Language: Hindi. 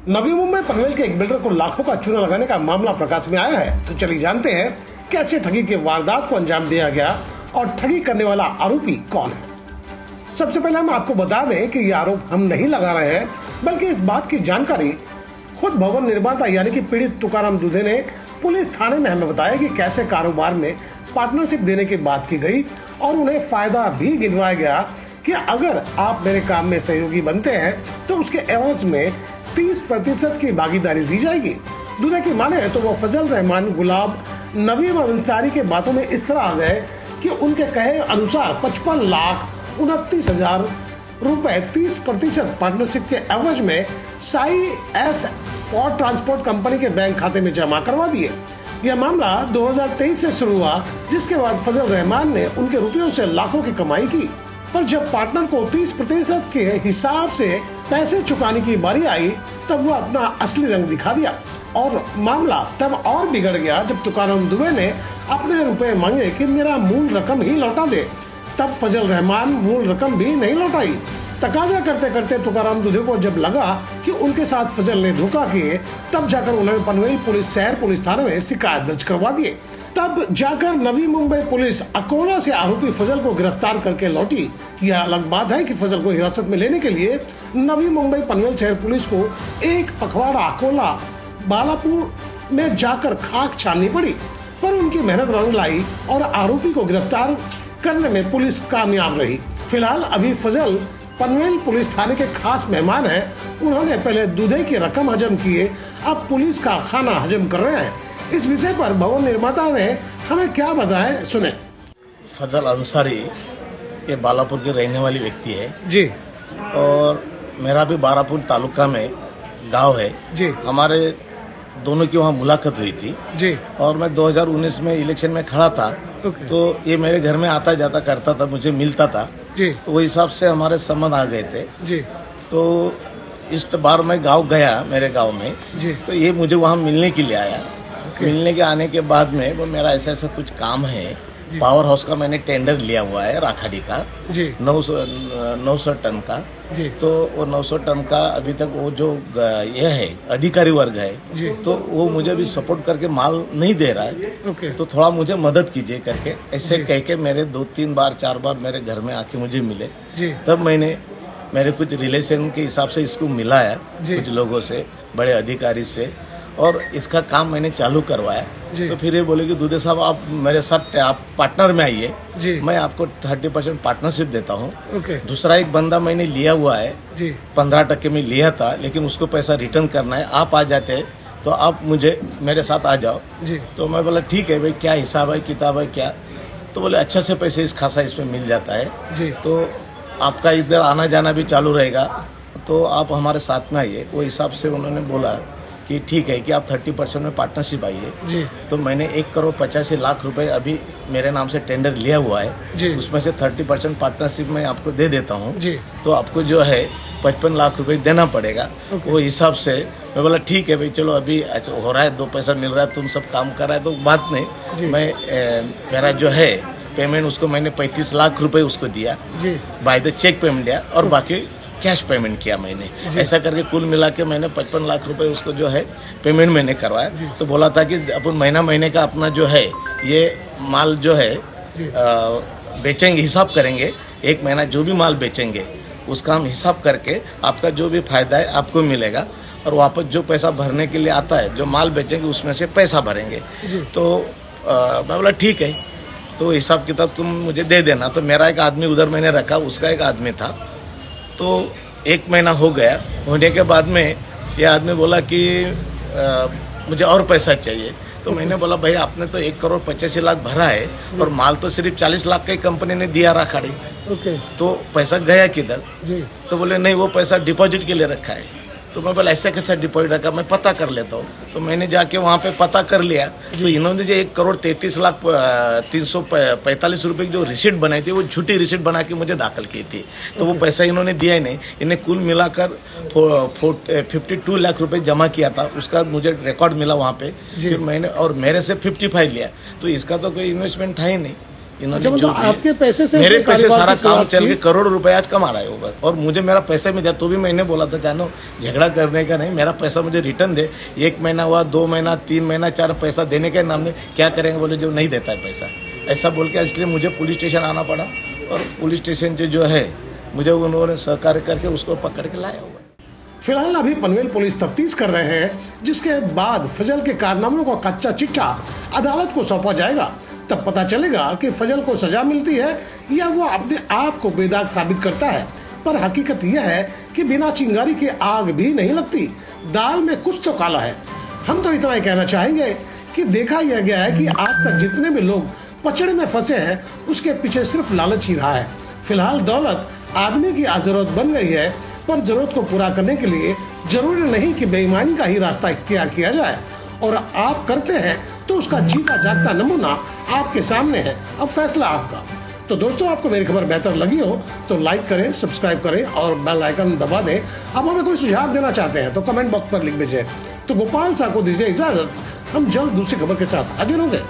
नवी मुंबई पनवेल के एक बिल्डर को लाखों का चूना लगाने का मामला प्रकाश में आया है। तो चलिए जानते हैं कैसे ठगी के वारदात को अंजाम दिया गया और ठगी करने वाला आरोपी कौन है। सबसे पहले हम आपको बता दें कि ये आरोप हम नहीं लगा रहे हैं, बल्कि इस बात की जानकारी खुद भवन निर्माता यानी कि पीड़ित तुकाराम दुधे ने पुलिस थाने में हमें बताया कि कैसे कारोबार में पार्टनरशिप देने की बात की गई और उन्हें फायदा भी गिनवाया गया कि अगर आप मेरे काम में सहयोगी बनते हैं तो उसके एवज में 30% की भागीदारी दी जाएगी। दुधे की माने तो वो फजल रहमान, गुलाब, नवीम अंसारी के बातों में इस तरह आ गए कि उनके कहे अनुसार 55,29,000 रुपए 30% पार्टनरशिप के एवज में Sai S port transport company के बैंक खाते में जमा करवा दिए। यह मामला 2023 से शुरू हुआ, जिसके बाद फजल रहमान ने उनके रुपयों से लाखों की कमाई की। पर जब पार्टनर को 30% के हिसाब से पैसे चुकाने की बारी आई, तब वह अपना असली रंग दिखा दिया और मामला तब और बिगड़ गया जब तुकाराम दुबे ने अपने रुपए मांगे कि मेरा मूल रकम ही लौटा दे। तब फजल रहमान मूल रकम भी नहीं लौटाई। तकाजा करते करते तुकाराम दुबे को जब लगा कि उनके साथ फजल ने धोखा किए, तब जाकर उन्होंने पनवेल शहर पुलिस थाने में शिकायत दर्ज करवा दिए। तब जाकर नवी मुंबई पुलिस अकोला से आरोपी फजल को गिरफ्तार करके लौटी। यह अलग बात है कि फजल को हिरासत में लेने के लिए नवी मुंबई पनवेल शहर पुलिस को एक पखवाड़ा अकोला बालापुर में जाकर खाक छाननी पड़ी, पर उनकी मेहनत रंग लाई और आरोपी को गिरफ्तार करने में पुलिस कामयाब रही। फिलहाल अभी फजल पनवेल पुलिस थाने के खास मेहमान हैं। उन्होंने पहले दूधे की रकम हजम किए, अब पुलिस का खाना हजम कर रहे हैं। इस विषय पर भवन निर्माता ने हमें क्या बताया, सुने। फजल अंसारी ये बालापुर के रहने वाली व्यक्ति है जी, और मेरा भी बारापुर तालुका में गांव है जी। हमारे दोनों की वहाँ मुलाकात हुई थी जी। और मैं 2019 में इलेक्शन में खड़ा था। तो ये मेरे घर में आता जाता करता था, मुझे मिलता था जी। तो वो हिसाब से हमारे संबंध आ गए थे जी। तो इस बार मैं गांव गया, मेरे गांव में जी। तो ये मुझे वहाँ मिलने के लिए आया। मिलने के आने के बाद में वो मेरा ऐसा ऐसा कुछ काम है, पावर हाउस का मैंने टेंडर लिया हुआ है राखाड़ी का जी। 900 टन का जी। तो वो 900 टन का अभी तक वो जो ये है अधिकारी वर्ग है जी। तो वो मुझे भी सपोर्ट करके माल नहीं दे रहा है। ओके। तो थोड़ा मुझे मदद कीजिए करके ऐसे कह के मेरे 2-3 बार 4 बार मेरे घर में आके मुझे मिले जी। तब मैंने मेरे कुछ रिलेशन के हिसाब से इसको मिलाया कुछ लोगों से, बड़े अधिकारी से, और इसका काम मैंने चालू करवाया। तो फिर ये बोले कि दुधे साहब आप मेरे साथ आप पार्टनर में आइए, मैं आपको 30% पार्टनरशिप देता हूँ। दूसरा एक बंदा मैंने लिया हुआ है 15% में लिया था, लेकिन उसको पैसा रिटर्न करना है, आप आ जाते तो आप मुझे मेरे साथ आ जाओ। तो मैं बोला ठीक है भाई, क्या हिसाब है किताब है क्या? तो बोले अच्छा से पैसे इस खासा इसमें मिल जाता है तो आपका इधर आना जाना भी चालू रहेगा, तो आप हमारे साथ में आइए। वो हिसाब से उन्होंने बोला कि ठीक है कि आप 30% में पार्टनरशिप आइए। तो मैंने 1,85,00,000 रुपए अभी मेरे नाम से टेंडर लिया हुआ है, उसमें से 30% पार्टनरशिप में आपको दे देता हूँ। तो आपको जो है 55 लाख रुपए देना पड़ेगा। वो हिसाब से मैं बोला ठीक है भाई, चलो अभी हो रहा है, 2 पैसा मिल रहा है, तुम सब काम कर रहा है तो बात नहीं। मैं मेरा जो है पेमेंट उसको मैंने 35 लाख रुपए उसको दिया, बाय द चेक पेमेंट दिया और बाकी कैश पेमेंट किया मैंने। ऐसा करके कुल मिला के मैंने 55 लाख रुपए उसको जो है पेमेंट मैंने करवाया। तो बोला था कि अपन महीने का अपना जो है ये माल जो है बेचेंगे, हिसाब करेंगे, 1 महीना जो भी माल बेचेंगे उसका हम हिसाब करके आपका जो भी फायदा है आपको मिलेगा, और वापस जो पैसा भरने के लिए आता है, जो माल बेचेंगे उसमें से पैसा भरेंगे। तो मैं बोला ठीक है, तो हिसाब किताब तुम मुझे दे देना। तो मेरा एक आदमी उधर मैंने रखा, उसका एक आदमी था। तो 1 महीना हो गया, होने के बाद में ये आदमी बोला कि मुझे और पैसा चाहिए। तो मैंने बोला भाई आपने तो 1,85,00,000 भरा है और माल तो सिर्फ 40 लाख का ही कंपनी ने दिया राखाड़ी। तो पैसा गया किधर? तो बोले नहीं, वो पैसा डिपॉजिट के लिए रखा है। तो मैं बोला ऐसा कैसा डिपॉजिट रखा, मैं पता कर लेता हूँ। तो मैंने जाके वहाँ पे पता कर लिया तो इन्होंने जो 1,33,345 रुपए की जो रिसीट बनाई थी वो झूठी रिसीट बना के मुझे दाखिल की थी। तो वो पैसा इन्होंने दिया ही नहीं। इन्हें कुल मिलाकर 52 लाख रुपए जमा किया था, उसका मुझे रिकॉर्ड मिला वहाँ पे। फिर मैंने और मेरे से 55 लिया, तो इसका तो कोई इन्वेस्टमेंट था ही नहीं। इन्होंने जो भी आपके पैसे से मेरे पैसे कारोबार सारा की काम शुरुआत चल की? के करोड़ों रुपए आज कमा रहा है वो, और मुझे मेरा पैसा भी दिया तो भी मैंने बोला था जानो झगड़ा करने का नहीं, मेरा पैसा मुझे रिटर्न दे। 1 महीना हुआ, 2 महीना, 3 महीना, 4 पैसा देने के नाम में क्या करेंगे, बोले जो नहीं देता है पैसा, ऐसा बोल के इसलिए मुझे पुलिस स्टेशन आना पड़ा। और पुलिस स्टेशन से जो है मुझे उन्होंने सहकार्य करके उसको पकड़ के लाया हुआ। फिलहाल अभी पनवेल पुलिस तफ्तीश कर रहे हैं, जिसके बाद फजल के कारनामों का कच्चा चिट्ठा अदालत को सौंपा जाएगा। तब पता चलेगा कि फजल को सजा मिलती है या वो अपने आप को बेदाग साबित करता है। पर हकीकत यह है कि बिना चिंगारी के आग भी नहीं लगती, दाल में कुछ तो काला है। हम तो इतना ही कहना चाहेंगे कि देखा यह गया है कि आज तक जितने भी लोग पचड़े में फंसे हैं उसके पीछे सिर्फ लालच ही रहा है। फिलहाल दौलत आदमी की जरूरत बन गई है, पर जरूरत को पूरा करने के लिए जरूरी नहीं कि बेईमानी का ही रास्ता इख्तियार किया जाए, और आप करते हैं तो उसका जीता जागता नमूना आपके सामने है। अब फैसला आपका। तो दोस्तों, आपको मेरी खबर बेहतर लगी हो तो लाइक करें, सब्सक्राइब करें और बेल आइकन दबा दें। अब हमें कोई सुझाव देना चाहते हैं तो कमेंट बॉक्स पर लिख दीजिए। तो गोपाल साहब को दीजिए इजाजत, हम जल्द दूसरी खबर के साथ हाजिर होंगे।